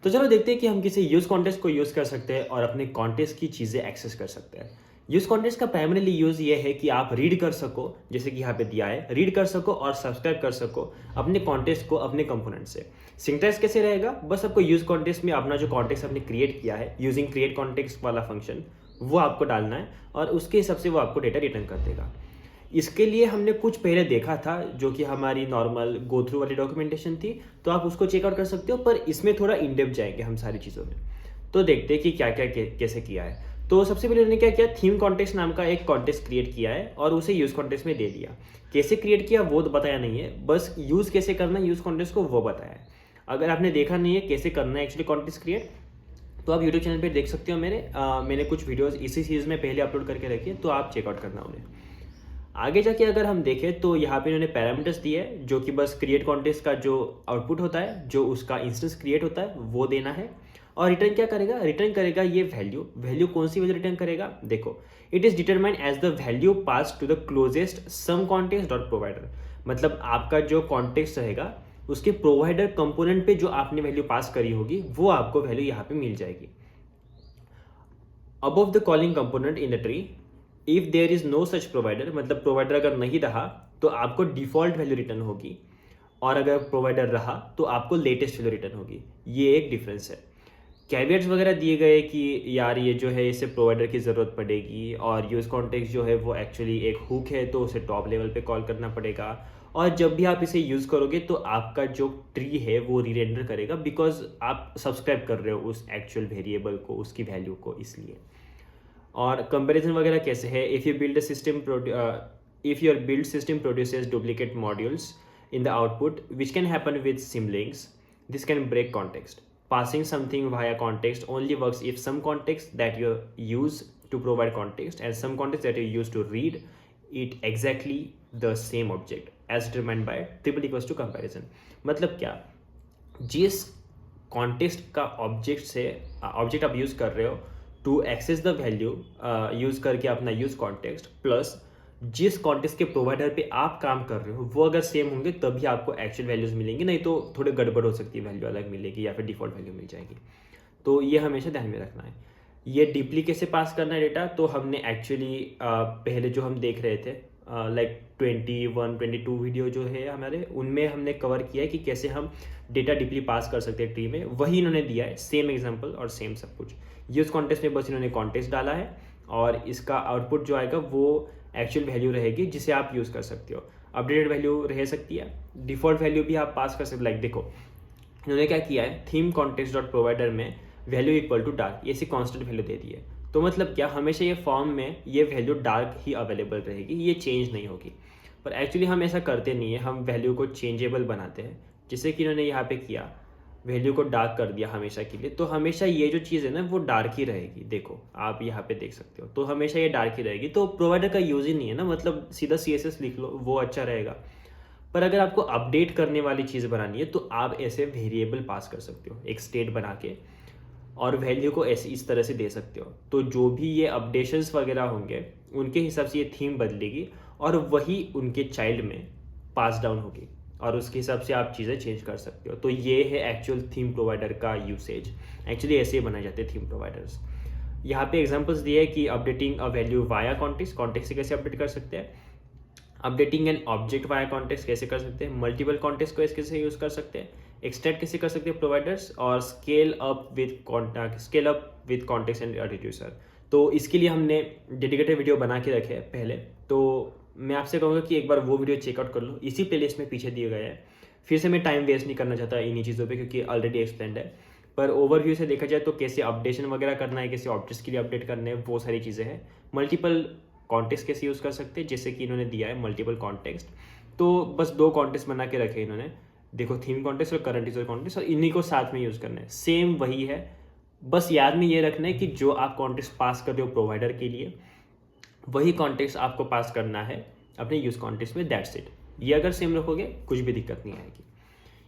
तो चलो देखते हैं कि हम किसी यूज़ कॉन्टेक्स्ट को यूज़ कर सकते हैं और अपने कॉन्टेक्स्ट की चीज़ें एक्सेस कर सकते हैं। यूज़ कॉन्टेक्स्ट का प्राइमरीली यूज़ ये है कि आप रीड कर सको, जैसे कि यहाँ पे दिया है, रीड कर सको और सब्सक्राइब कर सको अपने कॉन्टेक्स्ट को अपने कंपोनेंट से। सिंटैक्स कैसे रहेगा? बस आपको यूज़ कॉन्टेक्स्ट में अपना जो कॉन्टेक्स्ट आपने क्रिएट किया है यूजिंग क्रिएट कॉन्टेक्स्ट वाला फंक्शन, वो आपको डालना है और उसके हिसाब से वो आपको डेटा रिटर्न कर देगा। इसके लिए हमने कुछ पहले देखा था जो कि हमारी नॉर्मल गो थ्रू वाली डॉक्यूमेंटेशन थी, तो आप उसको चेकआउट कर सकते हो, पर इसमें थोड़ा इन डेप्थ जाएंगे हम सारी चीज़ों में। तो देखते हैं कि क्या क्या कैसे किया है। तो सबसे पहले उन्होंने क्या किया, थीम कॉन्टेक्स्ट नाम का एक कॉन्टेक्स्ट क्रिएट किया है और उसे यूज़ कॉन्टेक्स्ट में दे दिया। कैसे क्रिएट किया वो तो बताया नहीं है, बस यूज़ कैसे करना है यूज़ कॉन्टेक्स्ट को वो बताया है। अगर आपने देखा नहीं है कैसे करना है एक्चुअली कॉन्टेक्स्ट क्रिएट, तो आप यूट्यूब चैनल पे देख सकते हो मैंने कुछ वीडियोस इसी सीरीज़ में पहले अपलोड करके रखी है, तो आप चेकआउट करना उन्हें। आगे जाके अगर हम देखें तो यहाँ पे इन्होंने पैरामीटर्स दिए है जो कि बस क्रिएट कॉन्टेक्स्ट का जो आउटपुट होता है, जो उसका इंस्टेंस क्रिएट होता है वो देना है। और रिटर्न क्या करेगा, रिटर्न करेगा ये वैल्यू कौन सी वैल्यू रिटर्न करेगा, देखो, it is determined as the value pass to the closest some context dot provider. मतलब आपका जो कॉन्टेक्स्ट रहेगा उसके प्रोवाइडर कंपोनेंट पे जो आपने वैल्यू पास करी होगी वो आपको वैल्यू यहाँ पे मिल जाएगी। Above the calling component in the tree, if there is no such provider, मतलब प्रोवाइडर अगर नहीं रहा तो आपको डिफॉल्ट वैल्यू रिटर्न होगी, और अगर प्रोवाइडर रहा तो आपको लेटेस्ट वैल्यू रिटर्न होगी। ये एक डिफरेंस है। कैवियट्स वगैरह दिए गए कि यार ये जो है इसे प्रोवाइडर की ज़रूरत पड़ेगी, और यूज़ कॉन्टेक्स्ट जो है वो एक्चुअली एक हुक है तो उसे टॉप लेवल पे कॉल करना पड़ेगा, और जब भी आप इसे यूज़ करोगे तो आपका जो ट्री है वो रीरेंडर करेगा, बिकॉज आप सब्सक्राइब कर रहे हो उस एक्चुअल वेरिएबल को, उसकी वैल्यू को, इसलिए। और कंपैरिजन वगैरह कैसे है, if your build system produces duplicate modules in the output, which can happen with symlinks. This can break context. Passing something via context only works if some context that you use to provide context and some context that you use to read it exactly the same object as determined by triple equals to comparison. मतलब क्या, जिस context का object आप use कर रहे हो to access the value, use करके अपना यूज़ कॉन्टेक्स्ट, प्लस जिस कॉन्टेक्स्ट के प्रोवाइडर पे आप काम कर रहे हो वो अगर सेम होंगे तभी आपको एक्चुअल वैल्यूज़ मिलेंगी, नहीं तो थोड़े गड़बड़ हो सकती है, वैल्यू अलग मिलेगी या फिर डिफ़ॉल्ट वैल्यू मिल जाएगी। तो ये हमेशा ध्यान में रखना है। ये डीपली कैसे पास करना है डेटा, तो हमने एक्चुअली पहले जो हम देख रहे थे लाइक 21-22 वीडियो जो है हमारे, उनमें हमने कवर किया है कि कैसे हम डेटा डीपली पास कर सकते हैं ट्री में। वही इन्होंने दिया है, सेम एग्जांपल और सेम सब कुछ। यूज़ कॉन्टेक्स्ट में बस इन्होंने कॉन्टेक्स्ट डाला है और इसका आउटपुट जो आएगा वो एक्चुअल वैल्यू रहेगी जिसे आप यूज़ कर सकते हो। अपडेटेड वैल्यू रह सकती है, डिफ़ॉल्ट वैल्यू भी आप पास कर सकते हो। लाइक देखो इन्होंने क्या किया है, थीम कॉन्टेक्स्ट डॉट प्रोवाइडर में वैल्यू इक्वल टू डार्क, ऐसी कॉन्स्टेंट वैल्यू दे दी है। तो मतलब क्या, हमेशा ये फॉर्म में ये वैल्यू डार्क ही अवेलेबल रहेगी, ये चेंज नहीं होगी। पर एक्चुअली हम ऐसा करते नहीं है, हम वैल्यू को चेंजेबल बनाते हैं, जैसे कि इन्होंने यहाँ पे किया, वैल्यू को डार्क कर दिया हमेशा के लिए। तो हमेशा ये जो चीज़ है ना वो डार्क ही रहेगी। देखो आप यहाँ पे देख सकते हो, तो हमेशा ये डार्क ही रहेगी। तो प्रोवाइडर का यूज़ ही नहीं है ना, मतलब सीधा CSS लिख लो, वो अच्छा रहेगा। पर अगर आपको अपडेट करने वाली चीज़ बनानी है तो आप ऐसे वेरिएबल पास कर सकते हो, एक स्टेट बना के, और वैल्यू को ऐसे इस तरह से दे सकते हो। तो जो भी ये अपडेशंस वगैरह होंगे उनके हिसाब से ये थीम बदलेगी और वही उनके चाइल्ड में पास डाउन होगी, और उसके हिसाब से आप चीज़ें चेंज कर सकते हो। तो ये है एक्चुअल थीम प्रोवाइडर का यूसेज। एक्चुअली ऐसे ही बनाए जाते हैं थीम प्रोवाइडर्स। यहाँ पे एग्जांपल्स दिए है कि updating a value via context, context से कैसे अपडेट कर सकते हैं, updating an object via context कैसे कर सकते हैं, मल्टीपल कॉन्टेक्स्ट को कैसे यूज़ कर सकते हैं, एक्सट्रैक्ट कैसे कर सकते हैं प्रोवाइडर्स, और scale up with context and reducer. तो इसके लिए हमने डेडिकेटेड वीडियो बना के रखे हैं पहले, तो मैं आपसे कहूँगा कि एक बार वो वीडियो चेकआउट कर लो, इसी प्लेलिस्ट में पीछे दिए गए हैं। फिर से मैं टाइम वेस्ट नहीं करना चाहता इन्हीं चीज़ों पे, क्योंकि ऑलरेडी एक्सप्लेंड है। पर ओवरव्यू से देखा जाए तो कैसे अपडेशन वगैरह करना है, कैसे ऑब्जेक्ट्स के लिए अपडेट करने हैं, वो सारी चीज़ें हैं। मल्टीपल कॉन्टेक्स्ट कैसे यूज़ कर सकते हैं, जैसे कि इन्होंने दिया है मल्टीपल कॉन्टेक्स्ट। तो बस 2 कॉन्टेक्स्ट बना के रखे इन्होंने, देखो थीम कॉन्टेक्स्ट और करंट यूजर कॉन्टेक्स्ट, और इन्हीं को साथ में यूज़ करना है। सेम वही है, बस याद में ये रखना है कि जो आप कॉन्टेक्स्ट पास कर रहे हो प्रोवाइडर के लिए, वही कॉन्टेक्स्ट आपको पास करना है अपने यूज़ कॉन्टेक्स्ट में, दैट्स इट। ये अगर सेम रखोगे कुछ भी दिक्कत नहीं आएगी।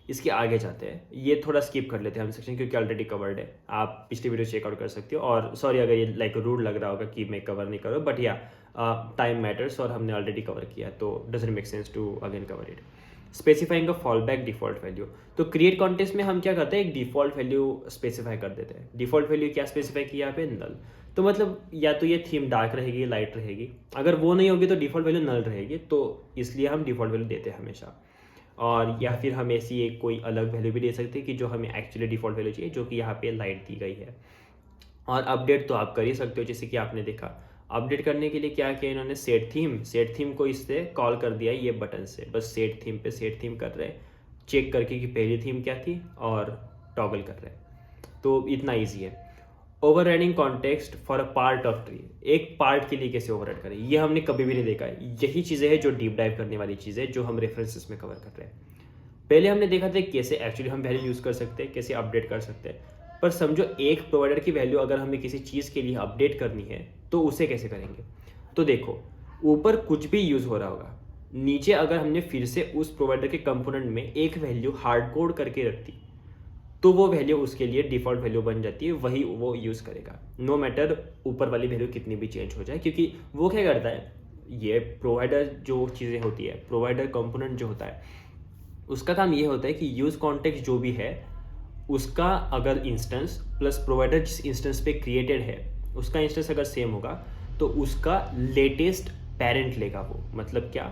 इसके आगे जाते हैं, ये थोड़ा स्किप कर लेते हैं हम सेक्शन, क्योंकि ऑलरेडी कवर्ड है, आप पिछली वीडियो चेकआउट कर सकते हो। और सॉरी अगर ये लाइक रूड लग रहा होगा कि मैं कवर नहीं कर रहा, बट या टाइम मैटर्स और हमने ऑलरेडी कवर किया, तो doesn't make sense to again cover it. Specifying a fall back default value. तो क्रिएट कॉन्टेक्स्ट में हम क्या करते हैं, एक डिफॉल्ट वैल्यू स्पेसिफाई कर देते हैं। डिफॉल्ट वैल्यू क्या स्पेसिफाई किया यहाँ पे, नल। तो मतलब या तो ये थीम डार्क रहेगी, लाइट रहेगी, अगर वो नहीं होगी तो डिफॉल्ट वैल्यू नल रहेगी, तो इसलिए हम डिफॉल्ट वैल्यू देते हैं हमेशा। और या फिर हम ऐसी एक कोई अलग वैल्यू भी दे सकते हैं कि जो हमें एक्चुअली डिफॉल्ट वैल्यू चाहिए, जो कि यहाँ पे लाइट दी गई है। और अपडेट तो आप कर ही सकते हो, जैसे कि आपने देखा अपडेट करने के लिए क्या किया इन्होंने, सेट थीम को इससे कॉल कर दिया ये बटन से, बस सेट थीम पे सेट थीम कर रहे, चेक करके कि पहली थीम क्या थी और टॉगल कर रहे। तो इतना ईजी है। Overriding context for a part of tree, एक पार्ट के लिए कैसे ओवरराइड करें, ये हमने कभी भी नहीं देखा है। यही चीज़ें हैं जो डीप डाइव करने वाली चीज़ें जो हम रेफरेंसेस में कवर कर रहे हैं। पहले हमने देखा था कैसे एक्चुअली हम वैल्यू यूज़ कर सकते हैं, कैसे अपडेट कर सकते हैं। पर समझो एक प्रोवाइडर की वैल्यू अगर हमें किसी चीज़ के लिए अपडेट करनी है तो उसे कैसे करेंगे। तो देखो ऊपर कुछ भी यूज़ हो रहा होगा, नीचे अगर हमने फिर से उस प्रोवाइडर के कंपोनेंट में एक वैल्यू हार्ड कोड करके रख दी तो वो वैल्यू उसके लिए डिफ़ॉल्ट वैल्यू बन जाती है, वही वो यूज़ करेगा, नो मैटर ऊपर वाली वैल्यू कितनी भी चेंज हो जाए। क्योंकि वो क्या करता है, ये प्रोवाइडर जो चीज़ें होती है, प्रोवाइडर कंपोनेंट जो होता है, उसका काम ये होता है कि यूज़ कॉन्टेक्स्ट जो भी है उसका अगर इंस्टेंस प्लस प्रोवाइडर जिस इंस्टेंस पे क्रिएटेड है उसका इंस्टेंस अगर सेम होगा तो उसका लेटेस्ट पेरेंट लेगा वो। मतलब क्या,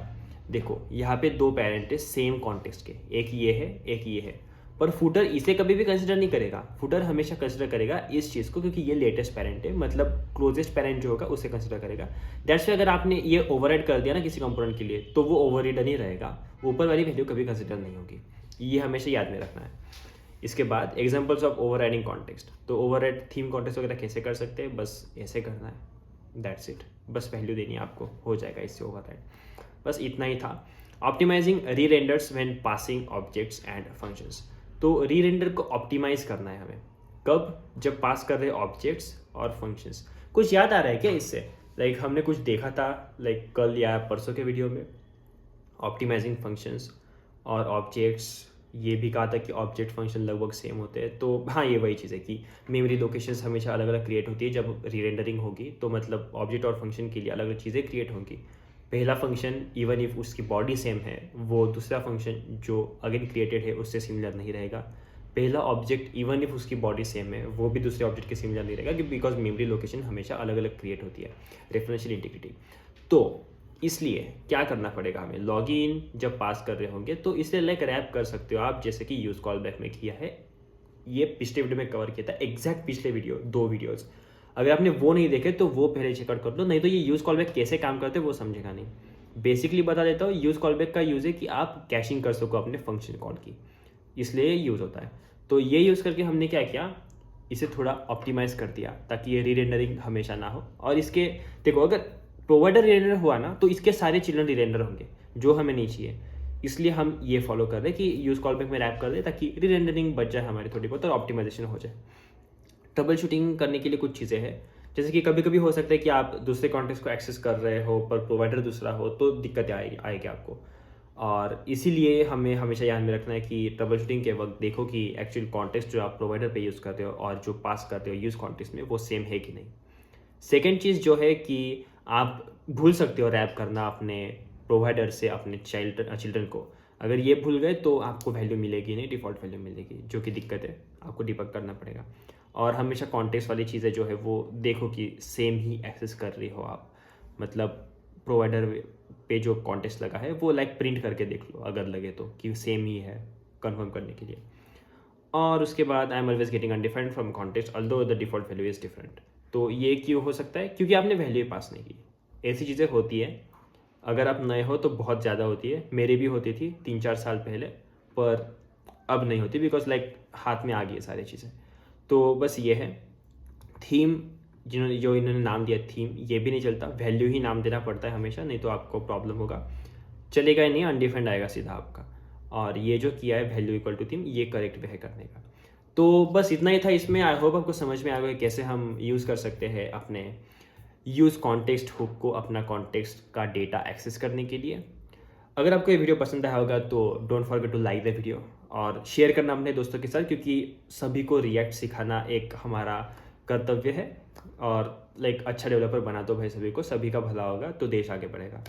देखो यहाँ पे दो पेरेंट है सेम कॉन्टेक्स्ट के, एक ये है एक ये है, पर फुटर इसे कभी भी कंसिडर नहीं करेगा। फुटर हमेशा कंसिडर करेगा इस चीज़ को, क्योंकि ये लेटेस्ट पेरेंट है, मतलब क्लोजेस्ट पेरेंट जो होगा उसे कंसिडर करेगा। दैट्स वाई अगर आपने ये ओवरराइड कर दिया ना किसी कंपोनेंट के लिए तो वो ओवरराइड नहीं रहेगा, ऊपर वाली वैल्यू कभी कंसिडर नहीं होगी। ये हमेशा याद में रखना है। इसके बाद एग्जांपल्स ऑफ ओवरराइडिंग कॉन्टेक्स्ट। तो ओवरराइड थीम कॉन्टेक्स्ट वगैरह कैसे कर सकते हैं, बस ऐसे करना है, दैट्स इट। बस वैल्यू देनी है आपको, हो जाएगा इससे ओवरराइड। बस इतना ही था। ऑप्टिमाइजिंग री renders when passing objects and functions. तो री रेंडर को ऑप्टिमाइज करना है हमें, कब, जब पास कर रहे ऑब्जेक्ट्स और फंक्शंस। कुछ याद आ रहा है क्या इससे, लाइक हमने कुछ देखा था लाइक कल या परसों के वीडियो में, ऑप्टिमाइजिंग फंक्शंस और ऑब्जेक्ट्स, ये भी कहा था कि ऑब्जेक्ट फंक्शन लगभग सेम होते हैं। तो हाँ, ये वही चीज़ है कि मेमोरी लोकेशंस हमेशा अलग अलग क्रिएट होती है जब रीरेंडरिंग होगी, तो मतलब ऑब्जेक्ट और फंक्शन के लिए अलग अलग चीज़ें क्रिएट होंगी। पहला फंक्शन इवन इफ उसकी बॉडी सेम है वो दूसरा फंक्शन जो अगेन क्रिएटेड है उससे सिमिलर नहीं रहेगा। पहला ऑब्जेक्ट इवन इफ उसकी बॉडी सेम है वो भी दूसरे ऑब्जेक्ट के सिमिलर नहीं रहेगा, बिकॉज मेमोरी लोकेशन हमेशा अलग अलग क्रिएट होती है, रेफरेंशियल इंटीग्रिटी। तो इसलिए क्या करना पड़ेगा हमें, लॉगिन जब पास कर रहे होंगे तो इसे लाइक रैप कर सकते हो आप, जैसे कि यूज कॉल बैक में किया है। ये पिछले वीडियो में कवर किया था, एग्जैक्ट पिछले वीडियो 2 वीडियोस, अगर आपने वो नहीं देखे तो वो पहले चेकआउट कर लो, नहीं तो ये यूज कॉल बैक कैसे काम करते हैं वो समझेगा नहीं। बेसिकली बता देता हूँ, यूज कॉल बैक का यूज है कि आप कैशिंग कर सको अपने फंक्शन कॉल की, इसलिए यूज होता है। तो ये यूज करके हमने क्या किया, इसे थोड़ा ऑप्टिमाइज कर दिया ताकि ये रीरेंडरिंग हमेशा ना हो। और इसके देखो अगर प्रोवाइडर रीरेंडर हुआ ना तो इसके सारे चिल्ड्रन रीरेंडर होंगे जो हमें नहीं चाहिए, इसलिए हम ये फॉलो कर रहे हैं कि यूज कॉल बैक में रैप कर दे ताकि रीरेंडरिंग बच जाए हमारी थोड़ी बहुत और ऑप्टिमाइजेशन हो जाए। ट्रबल शूटिंग करने के लिए कुछ चीज़ें हैं, जैसे कि कभी कभी हो सकता है कि आप दूसरे कॉन्टेक्स्ट को एक्सेस कर रहे हो पर प्रोवाइडर दूसरा हो तो दिक्कतें आएगी आपको। और इसीलिए हमें हमेशा ध्यान में रखना है कि ट्रबल शूटिंग के वक्त देखो कि एक्चुअल कॉन्टेक्स्ट जो आप प्रोवाइडर पे यूज़ करते हो और जो पास करते हो यूज़ कॉन्टेक्स्ट में वो सेम है कि नहीं। सेकेंड चीज़ जो है कि आप भूल सकते हो रैप करना अपने प्रोवाइडर से अपने चिल्ड्रन को, अगर ये भूल गए तो आपको वैल्यू मिलेगी नहीं, डिफ़ॉल्ट वैल्यू मिलेगी, जो कि दिक्कत है, आपको डिबग करना पड़ेगा। और हमेशा कॉन्टेक्स्ट वाली चीज़ें जो है वो देखो कि सेम ही एक्सेस कर रही हो आप, मतलब प्रोवाइडर पे जो कॉन्टेक्स्ट लगा है वो लाइक प्रिंट करके देख लो अगर लगे तो कि सेम ही है, कंफर्म करने के लिए। और उसके बाद I am always getting undefined from context although the default value is different. तो ये क्यों हो सकता है, क्योंकि आपने वैल्यू पास नहीं की। ऐसी चीज़ें होती है, अगर आप नए हो तो बहुत ज़्यादा होती है, मेरे भी होती थी 3-4 साल पहले, पर अब नहीं होती बिकॉज लाइक हाथ में आ गई है सारी चीज़ें। तो बस ये है थीम, जो इन्होंने नाम दिया थीम, ये भी नहीं चलता, वैल्यू ही नाम देना पड़ता है हमेशा, नहीं तो आपको प्रॉब्लम होगा, चलेगा ही नहीं, अनडिफाइंड आएगा सीधा आपका। और ये जो किया है वैल्यू इक्वल टू थीम, ये करेक्ट वे है करने का। तो बस इतना ही था इसमें। आई होप आपको समझ में आ गया कैसे हम यूज़ कर सकते हैं अपने यूज़ कॉन्टेक्स्ट हुक को अपना कॉन्टेक्स्ट का डेटा एक्सेस करने के लिए। अगर आपको ये वीडियो पसंद आया होगा तो don't forget to like the video और शेयर करना अपने दोस्तों के साथ, क्योंकि सभी को रिएक्ट सिखाना एक हमारा कर्तव्य है। और लाइक अच्छा डेवलपर बना दो भाई, सभी को, सभी का भला होगा तो देश आगे बढ़ेगा।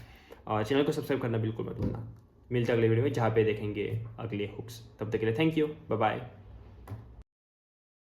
और चैनल को सब्सक्राइब करना बिल्कुल मत भूलना। मिलते हैं अगले वीडियो में जहाँ पे देखेंगे अगले हुक्स। तब तक के लिए थैंक यू, बाय बाय।